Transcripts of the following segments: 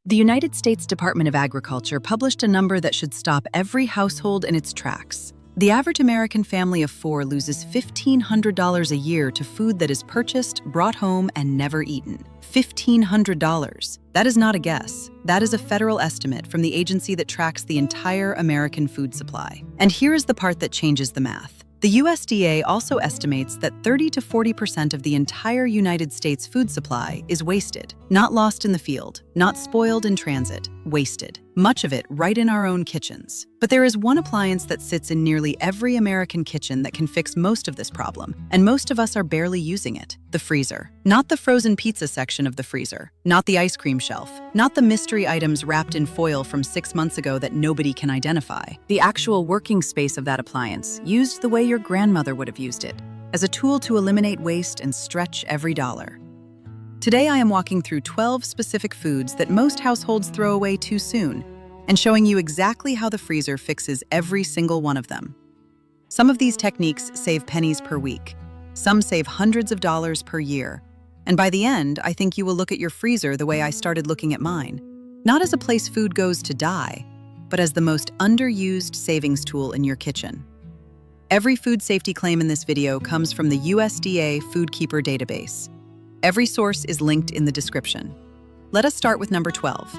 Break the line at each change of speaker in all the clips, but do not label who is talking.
The United States Department of Agriculture published a number that should stop every household in its tracks. The average American family of 4 loses $1,500 a year to food that is purchased, brought home, and never eaten. $1,500. That is not a guess. That is a federal estimate from the agency that tracks the entire American food supply. And here is the part that changes the math. The USDA also estimates that 30 to 40% of the entire United States food supply is wasted. Not lost in the field, not spoiled in transit, wasted. Much of it right in our own kitchens. But there is one appliance that sits in nearly every American kitchen that can fix most of this problem, and most of us are barely using it: the freezer. Not the frozen pizza section of the freezer, not the ice cream shelf, not the mystery items wrapped in foil from 6 months ago that nobody can identify. The actual working space of that appliance, used the way your grandmother would have used it, as a tool to eliminate waste and stretch every dollar. Today I am walking through 12 specific foods that most households throw away too soon, and showing you exactly how the freezer fixes every single one of them. Some of these techniques save pennies per week. Some save hundreds of dollars per year. And by the end, I think you will look at your freezer the way I started looking at mine. Not as a place food goes to die, but as the most underused savings tool in your kitchen. Every food safety claim in this video comes from the USDA FoodKeeper database. Every source is linked in the description. Let us start with number 12.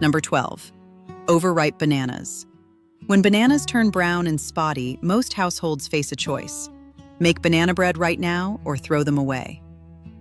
Number 12. Overripe bananas. When bananas turn brown and spotty, most households face a choice: make banana bread right now or throw them away.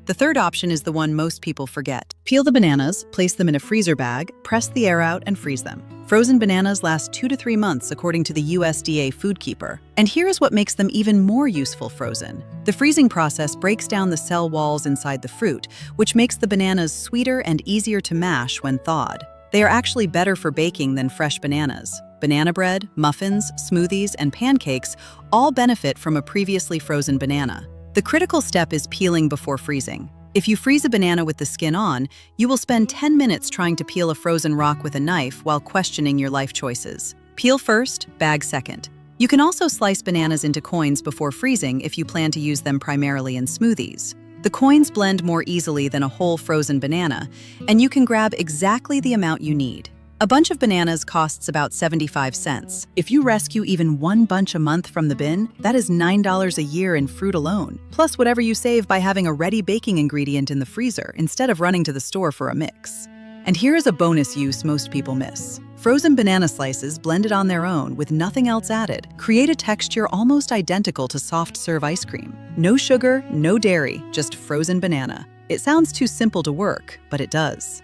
The third option is the one most people forget. Peel the bananas, place them in a freezer bag, press the air out, and freeze them. Frozen bananas last 2 to 3 months according to the USDA FoodKeeper. And here is what makes them even more useful frozen. The freezing process breaks down the cell walls inside the fruit, which makes the bananas sweeter and easier to mash when thawed. They are actually better for baking than fresh bananas. Banana bread, muffins, smoothies, and pancakes all benefit from a previously frozen banana. The critical step is peeling before freezing. If you freeze a banana with the skin on, you will spend 10 minutes trying to peel a frozen rock with a knife while questioning your life choices. Peel first, bag second. You can also slice bananas into coins before freezing if you plan to use them primarily in smoothies. The coins blend more easily than a whole frozen banana, and you can grab exactly the amount you need. A bunch of bananas costs about 75 cents. If you rescue even one bunch a month from the bin, that is $9 a year in fruit alone, plus whatever you save by having a ready baking ingredient in the freezer instead of running to the store for a mix. And here is a bonus use most people miss. Frozen banana slices blended on their own with nothing else added create a texture almost identical to soft-serve ice cream. No sugar, no dairy, just frozen banana. It sounds too simple to work, but it does.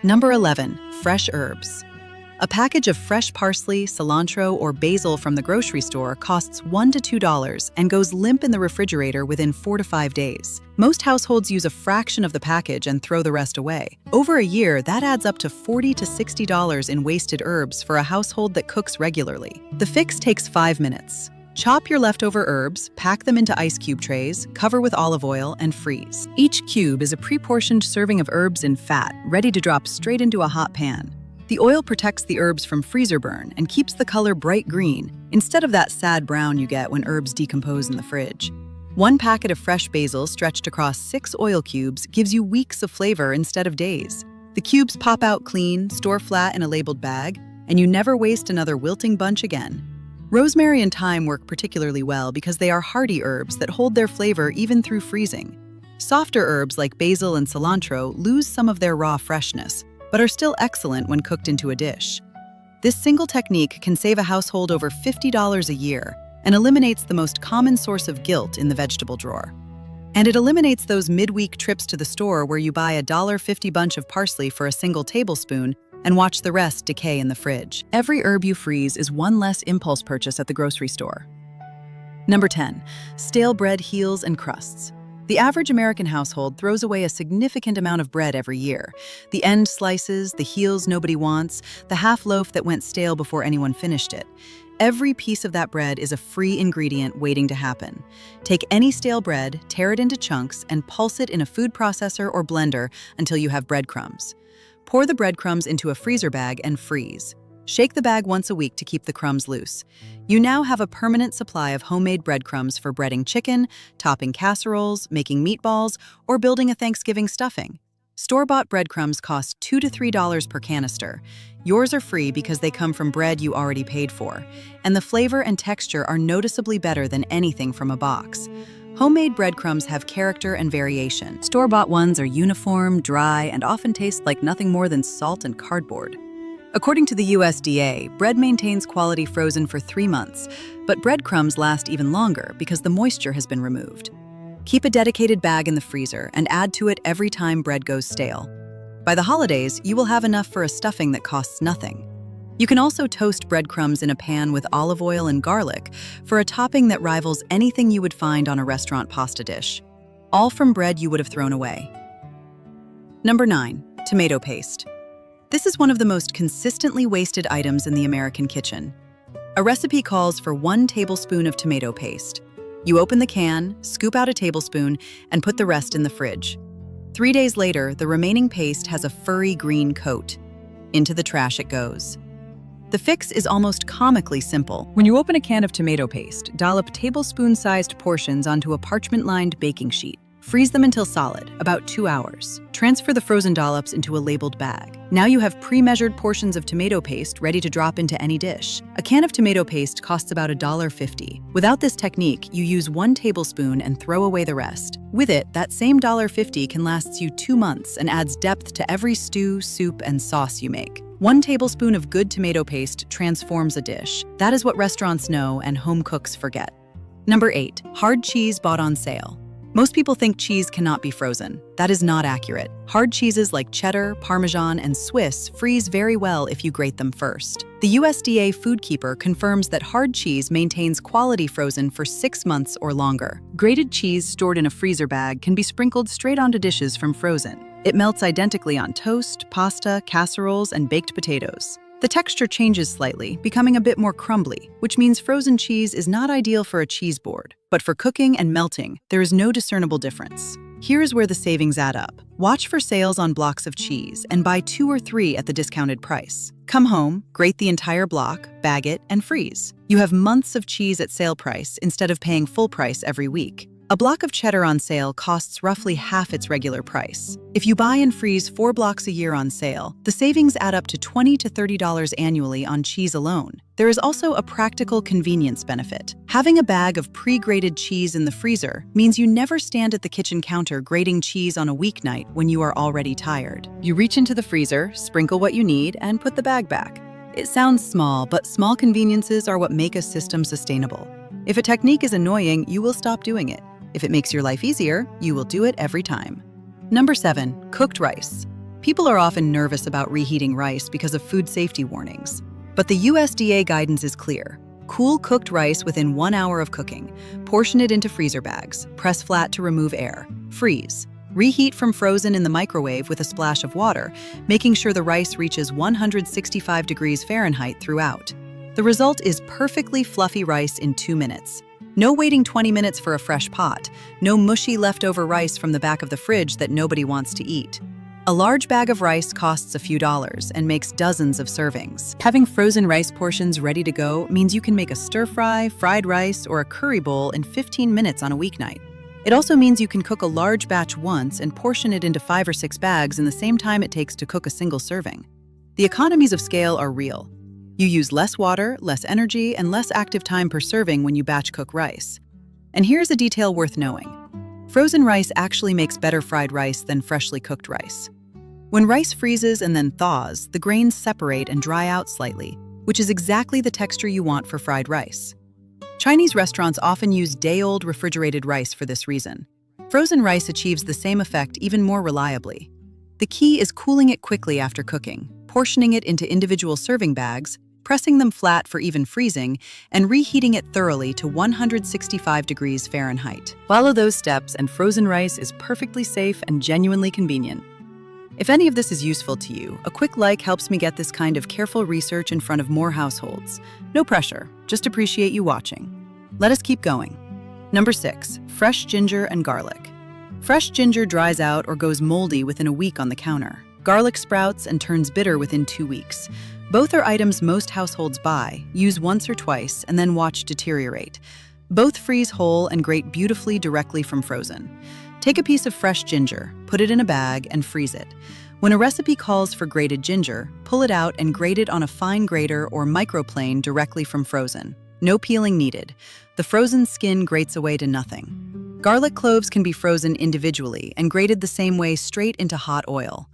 Number 11. Fresh herbs. A package of fresh parsley, cilantro, or basil from the grocery store costs $1 to $2 and goes limp in the refrigerator within 4 to 5 days. Most households use a fraction of the package and throw the rest away. Over a year, that adds up to $40 to $60 in wasted herbs for a household that cooks regularly. The fix takes 5 minutes. Chop your leftover herbs, pack them into ice cube trays, cover with olive oil, and freeze. Each cube is a pre-portioned serving of herbs in fat, ready to drop straight into a hot pan. The oil protects the herbs from freezer burn and keeps the color bright green, instead of that sad brown you get when herbs decompose in the fridge. 1 packet of fresh basil stretched across 6 oil cubes gives you weeks of flavor instead of days. The cubes pop out clean, store flat in a labeled bag, and you never waste another wilting bunch again. Rosemary and thyme work particularly well because they are hardy herbs that hold their flavor even through freezing. Softer herbs like basil and cilantro lose some of their raw freshness, but are still excellent when cooked into a dish. This single technique can save a household over $50 a year and eliminates the most common source of guilt in the vegetable drawer. And it eliminates those midweek trips to the store where you buy a $1.50 bunch of parsley for a single tablespoon and watch the rest decay in the fridge. Every herb you freeze is one less impulse purchase at the grocery store. Number 10. Stale bread heels and crusts. The average American household throws away a significant amount of bread every year. The end slices, the heels nobody wants, the half loaf that went stale before anyone finished it. Every piece of that bread is a free ingredient waiting to happen. Take any stale bread, tear it into chunks, and pulse it in a food processor or blender until you have breadcrumbs. Pour the breadcrumbs into a freezer bag and freeze. Shake the bag once a week to keep the crumbs loose. You now have a permanent supply of homemade breadcrumbs for breading chicken, topping casseroles, making meatballs, or building a Thanksgiving stuffing. Store-bought breadcrumbs cost $2 to $3 per canister. Yours are free because they come from bread you already paid for, and the flavor and texture are noticeably better than anything from a box. Homemade breadcrumbs have character and variation. Store-bought ones are uniform, dry, and often taste like nothing more than salt and cardboard. According to the USDA, bread maintains quality frozen for 3 months, but breadcrumbs last even longer because the moisture has been removed. Keep a dedicated bag in the freezer and add to it every time bread goes stale. By the holidays, you will have enough for a stuffing that costs nothing. You can also toast breadcrumbs in a pan with olive oil and garlic for a topping that rivals anything you would find on a restaurant pasta dish. All from bread you would have thrown away. Number 9. Tomato paste. This is one of the most consistently wasted items in the American kitchen. A recipe calls for 1 tablespoon of tomato paste. You open the can, scoop out a tablespoon, and put the rest in the fridge. 3 days later, the remaining paste has a furry green coat. Into the trash it goes. The fix is almost comically simple. When you open a can of tomato paste, dollop tablespoon-sized portions onto a parchment-lined baking sheet. Freeze them until solid, about 2 hours. Transfer the frozen dollops into a labeled bag. Now you have pre-measured portions of tomato paste ready to drop into any dish. A can of tomato paste costs about $1.50. Without this technique, you use 1 tablespoon and throw away the rest. With it, that same $1.50 can last you 2 months and adds depth to every stew, soup, and sauce you make. 1 tablespoon of good tomato paste transforms a dish. That is what restaurants know and home cooks forget. Number 8. Hard cheese bought on sale. Most people think cheese cannot be frozen. That is not accurate. Hard cheeses like cheddar, Parmesan, and Swiss freeze very well if you grate them first. The USDA FoodKeeper confirms that hard cheese maintains quality frozen for 6 months or longer. Grated cheese stored in a freezer bag can be sprinkled straight onto dishes from frozen. It melts identically on toast, pasta, casseroles, and baked potatoes. The texture changes slightly, becoming a bit more crumbly, which means frozen cheese is not ideal for a cheese board. But for cooking and melting, there is no discernible difference. Here is where the savings add up. Watch for sales on blocks of cheese and buy 2 or 3 at the discounted price. Come home, grate the entire block, bag it, and freeze. You have months of cheese at sale price instead of paying full price every week. A block of cheddar on sale costs roughly half its regular price. If you buy and freeze 4 blocks a year on sale, the savings add up to $20 to $30 annually on cheese alone. There is also a practical convenience benefit. Having a bag of pre-grated cheese in the freezer means you never stand at the kitchen counter grating cheese on a weeknight when you are already tired. You reach into the freezer, sprinkle what you need, and put the bag back. It sounds small, but small conveniences are what make a system sustainable. If a technique is annoying, you will stop doing it. If it makes your life easier, you will do it every time. Number 7. Cooked rice. People are often nervous about reheating rice because of food safety warnings. But the USDA guidance is clear. Cool cooked rice within 1 hour of cooking. Portion it into freezer bags. Press flat to remove air. Freeze. Reheat from frozen in the microwave with a splash of water, making sure the rice reaches 165 degrees Fahrenheit throughout. The result is perfectly fluffy rice in 2 minutes. No waiting 20 minutes for a fresh pot. No mushy leftover rice from the back of the fridge that nobody wants to eat. A large bag of rice costs a few dollars and makes dozens of servings. Having frozen rice portions ready to go means you can make a stir-fry, fried rice, or a curry bowl in 15 minutes on a weeknight. It also means you can cook a large batch once and portion it into 5 or 6 bags in the same time it takes to cook a single serving. The economies of scale are real. You use less water, less energy, and less active time per serving when you batch cook rice. And here's a detail worth knowing. Frozen rice actually makes better fried rice than freshly cooked rice. When rice freezes and then thaws, the grains separate and dry out slightly, which is exactly the texture you want for fried rice. Chinese restaurants often use day-old refrigerated rice for this reason. Frozen rice achieves the same effect even more reliably. The key is cooling it quickly after cooking, portioning it into individual serving bags, pressing them flat for even freezing, and reheating it thoroughly to 165 degrees Fahrenheit. Follow those steps and frozen rice is perfectly safe and genuinely convenient. If any of this is useful to you, a quick like helps me get this kind of careful research in front of more households. No pressure, just appreciate you watching. Let us keep going. Number 6. Fresh ginger and garlic. Fresh ginger dries out or goes moldy within a week on the counter. Garlic sprouts and turns bitter within 2 weeks. Both are items most households buy, use once or twice, and then watch deteriorate. Both freeze whole and grate beautifully directly from frozen. Take a piece of fresh ginger, put it in a bag, and freeze it. When a recipe calls for grated ginger, pull it out and grate it on a fine grater or microplane directly from frozen. No peeling needed. The frozen skin grates away to nothing. Garlic cloves can be frozen individually and grated the same way straight into hot oil.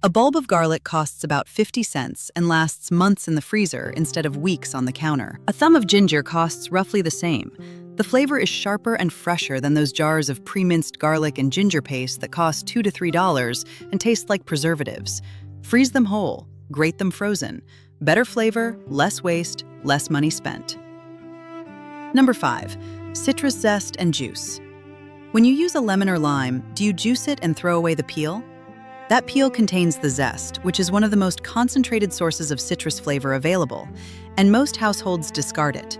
A bulb of garlic costs about 50 cents and lasts months in the freezer instead of weeks on the counter. A thumb of ginger costs roughly the same. The flavor is sharper and fresher than those jars of pre-minced garlic and ginger paste that cost $2 to $3 and taste like preservatives. Freeze them whole, grate them frozen. Better flavor, less waste, less money spent. Number 5, citrus zest and juice. When you use a lemon or lime, do you juice it and throw away the peel? That peel contains the zest, which is one of the most concentrated sources of citrus flavor available, and most households discard it.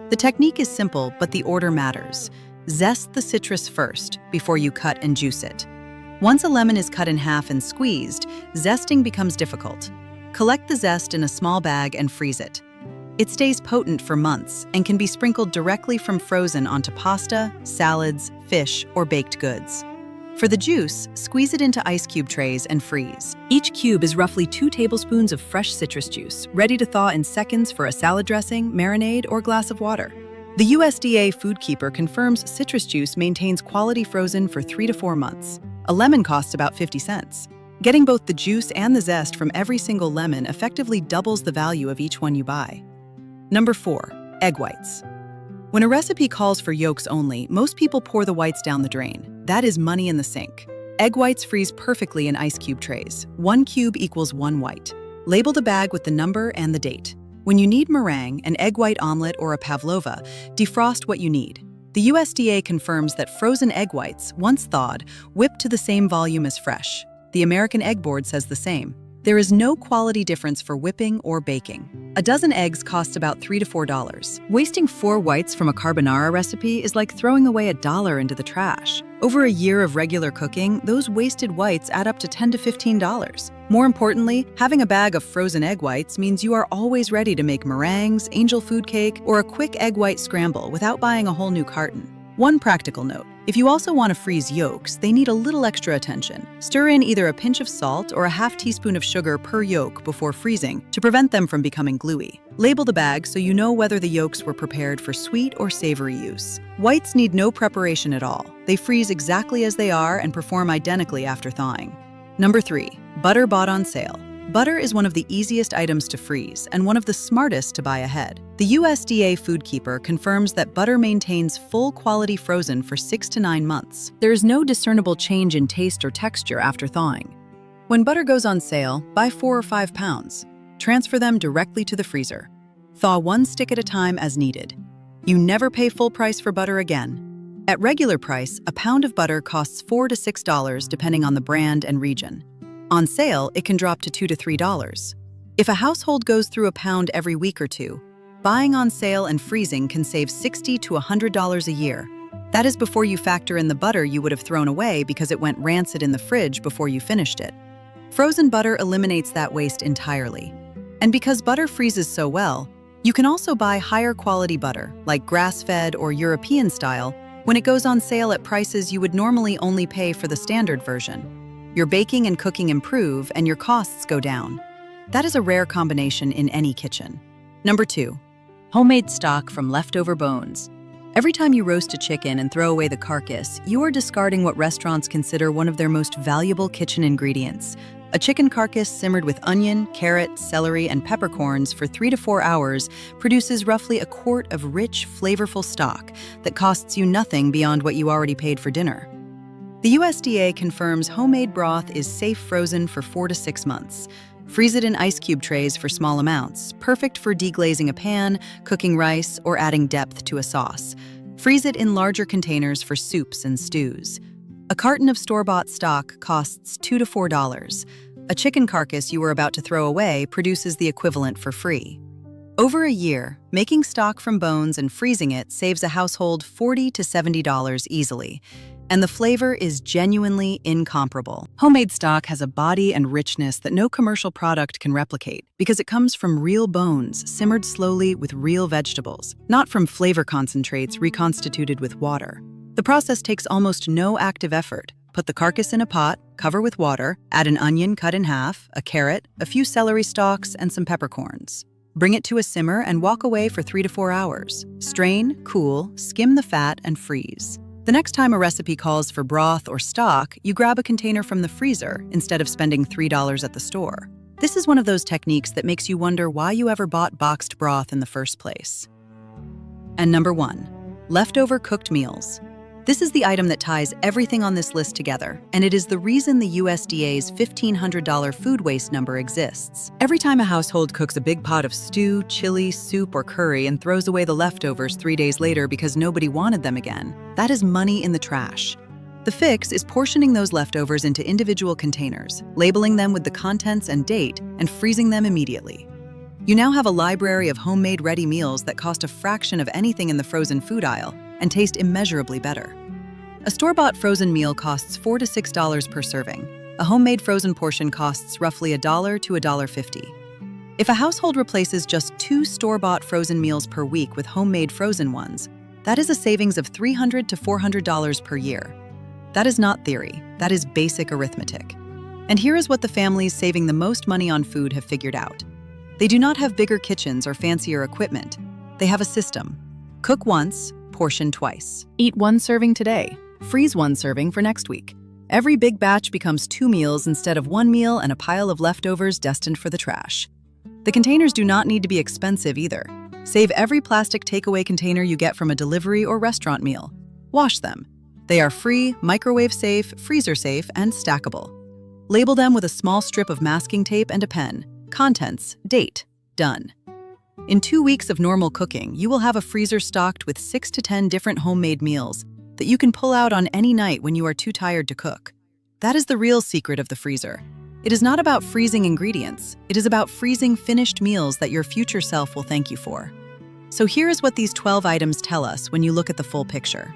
The technique is simple, but the order matters. Zest the citrus first, before you cut and juice it. Once a lemon is cut in half and squeezed, zesting becomes difficult. Collect the zest in a small bag and freeze it. It stays potent for months and can be sprinkled directly from frozen onto pasta, salads, fish, or baked goods. For the juice, squeeze it into ice cube trays and freeze. Each cube is roughly 2 tablespoons of fresh citrus juice, ready to thaw in seconds for a salad dressing, marinade, or glass of water. The USDA FoodKeeper confirms citrus juice maintains quality frozen for 3 to 4 months. A lemon costs about 50 cents. Getting both the juice and the zest from every single lemon effectively doubles the value of each one you buy. Number 4, egg whites. When a recipe calls for yolks only, most people pour the whites down the drain. That is money in the sink. Egg whites freeze perfectly in ice cube trays. 1 cube equals 1 white. Label the bag with the number and the date. When you need meringue, an egg white omelet, or a pavlova, defrost what you need. The USDA confirms that frozen egg whites, once thawed, whip to the same volume as fresh. The American Egg Board says the same. There is no quality difference for whipping or baking. A dozen eggs cost about $3 to $4. Wasting 4 whites from a carbonara recipe is like throwing away $1 into the trash. Over a year of regular cooking, those wasted whites add up to $10 to $15. More importantly, having a bag of frozen egg whites means you are always ready to make meringues, angel food cake, or a quick egg white scramble without buying a whole new carton. One practical note, if you also want to freeze yolks, they need a little extra attention. Stir in either a pinch of salt or a half teaspoon of sugar per yolk before freezing to prevent them from becoming gluey. Label the bag so you know whether the yolks were prepared for sweet or savory use. Whites need no preparation at all. They freeze exactly as they are and perform identically after thawing. Number 3, butter bought on sale. Butter is one of the easiest items to freeze and one of the smartest to buy ahead. The USDA FoodKeeper confirms that butter maintains full quality frozen for 6 to 9 months. There is no discernible change in taste or texture after thawing. When butter goes on sale, buy 4 or 5 pounds. Transfer them directly to the freezer. Thaw 1 stick at a time as needed. You never pay full price for butter again. At regular price, a pound of butter costs $4 to $6 depending on the brand and region. On sale, it can drop to $2 to $3. If a household goes through a pound every week or two, buying on sale and freezing can save $60 to $100 a year. That is before you factor in the butter you would have thrown away because it went rancid in the fridge before you finished it. Frozen butter eliminates that waste entirely. And because butter freezes so well, you can also buy higher quality butter, like grass-fed or European style, when it goes on sale at prices you would normally only pay for the standard version. Your baking and cooking improve and your costs go down. That is a rare combination in any kitchen. Number 2, homemade stock from leftover bones. Every time you roast a chicken and throw away the carcass, you are discarding what restaurants consider one of their most valuable kitchen ingredients. A chicken carcass simmered with onion, carrot, celery, and peppercorns for 3 to 4 hours produces roughly a quart of rich, flavorful stock that costs you nothing beyond what you already paid for dinner. The USDA confirms homemade broth is safe frozen for 4 to 6 months. Freeze it in ice cube trays for small amounts, perfect for deglazing a pan, cooking rice, or adding depth to a sauce. Freeze it in larger containers for soups and stews. A carton of store-bought stock costs $2 to $4. A chicken carcass you were about to throw away produces the equivalent for free. Over a year, making stock from bones and freezing it saves a household $40 to $70 easily. And the flavor is genuinely incomparable. Homemade stock has a body and richness that no commercial product can replicate because it comes from real bones simmered slowly with real vegetables, not from flavor concentrates reconstituted with water. The process takes almost no active effort. Put the carcass in a pot, cover with water, add an onion cut in half, a carrot, a few celery stalks, and some peppercorns. Bring it to a simmer and walk away for 3 to 4 hours. Strain, cool, skim the fat, and freeze. The next time a recipe calls for broth or stock, you grab a container from the freezer instead of spending $3 at the store. This is one of those techniques that makes you wonder why you ever bought boxed broth in the first place. And number 1, leftover cooked meals. This is the item that ties everything on this list together, and it is the reason the USDA's $1,500 food waste number exists. Every time a household cooks a big pot of stew, chili, soup, or curry and throws away the leftovers 3 days later because nobody wanted them again, that is money in the trash. The fix is portioning those leftovers into individual containers, labeling them with the contents and date, and freezing them immediately. You now have a library of homemade ready meals that cost a fraction of anything in the frozen food aisle and taste immeasurably better. A store-bought frozen meal costs $4 to $6 per serving. A homemade frozen portion costs roughly $1 to $1.50. If a household replaces just 2 store-bought frozen meals per week with homemade frozen ones, that is a savings of $300 to $400 per year. That is not theory, that is basic arithmetic. And here is what the families saving the most money on food have figured out. They do not have bigger kitchens or fancier equipment. They have a system. Cook once, portion twice. Eat 1 serving today. Freeze 1 serving for next week. Every big batch becomes 2 meals instead of 1 meal and a pile of leftovers destined for the trash. The containers do not need to be expensive either. Save every plastic takeaway container you get from a delivery or restaurant meal. Wash them. They are free, microwave safe, freezer safe, and stackable. Label them with a small strip of masking tape and a pen. Contents, date, done. In 2 weeks of normal cooking, you will have a freezer stocked with 6 to 10 different homemade meals that you can pull out on any night when you are too tired to cook. That is the real secret of the freezer. It is not about freezing ingredients. It is about freezing finished meals that your future self will thank you for. So here is what these 12 items tell us when you look at the full picture.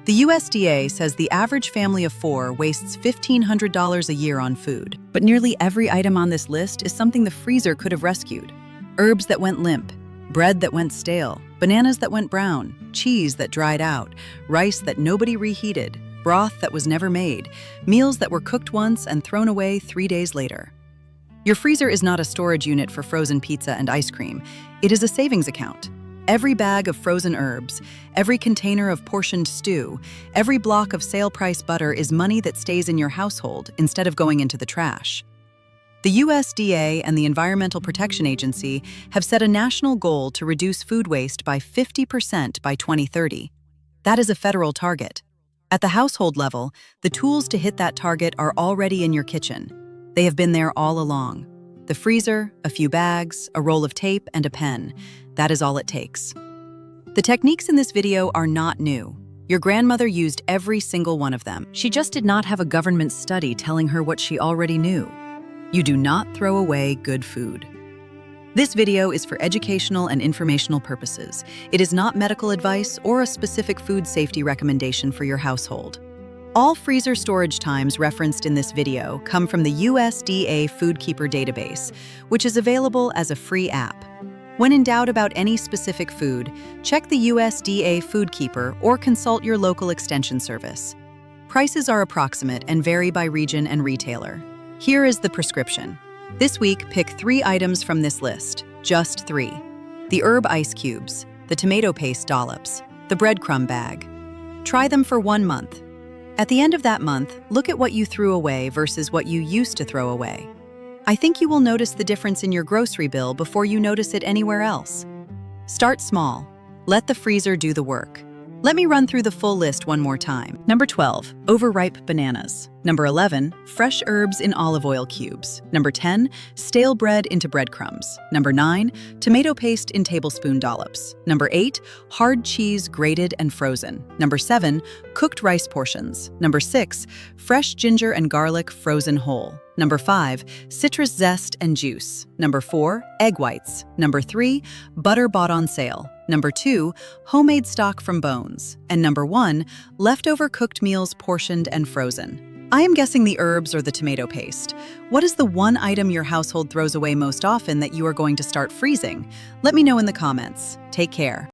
The USDA says the average family of 4 wastes $1,500 a year on food. But nearly every item on this list is something the freezer could have rescued. Herbs that went limp, bread that went stale, bananas that went brown, cheese that dried out, rice that nobody reheated, broth that was never made, meals that were cooked once and thrown away 3 days later. Your freezer is not a storage unit for frozen pizza and ice cream. It is a savings account. Every bag of frozen herbs, every container of portioned stew, every block of sale-price butter is money that stays in your household instead of going into the trash. The USDA and the Environmental Protection Agency have set a national goal to reduce food waste by 50% by 2030. That is a federal target. At the household level, the tools to hit that target are already in your kitchen. They have been there all along. The freezer, a few bags, a roll of tape, and a pen. That is all it takes. The techniques in this video are not new. Your grandmother used every single one of them. She just did not have a government study telling her what she already knew. You do not throw away good food. This video is for educational and informational purposes. It is not medical advice or a specific food safety recommendation for your household. All freezer storage times referenced in this video come from the USDA FoodKeeper database, which is available as a free app. When in doubt about any specific food, check the USDA FoodKeeper or consult your local extension service. Prices are approximate and vary by region and retailer. Here is the prescription. This week, pick 3 items from this list, just 3. The herb ice cubes, the tomato paste dollops, the breadcrumb bag. Try them for 1 month. At the end of that month, look at what you threw away versus what you used to throw away. I think you will notice the difference in your grocery bill before you notice it anywhere else. Start small. Let the freezer do the work. Let me run through the full list one more time. Number 12, overripe bananas. Number 11, fresh herbs in olive oil cubes. Number 10, stale bread into breadcrumbs. Number 9, tomato paste in tablespoon dollops. Number 8, hard cheese grated and frozen. Number 7, cooked rice portions. Number 6, fresh ginger and garlic frozen whole. Number 5, citrus zest and juice. Number 4, egg whites. Number 3, butter bought on sale. Number 2, homemade stock from bones. And number 1, leftover cooked meals portioned and frozen. I am guessing the herbs or the tomato paste. What is the one item your household throws away most often that you are going to start freezing? Let me know in the comments. Take care.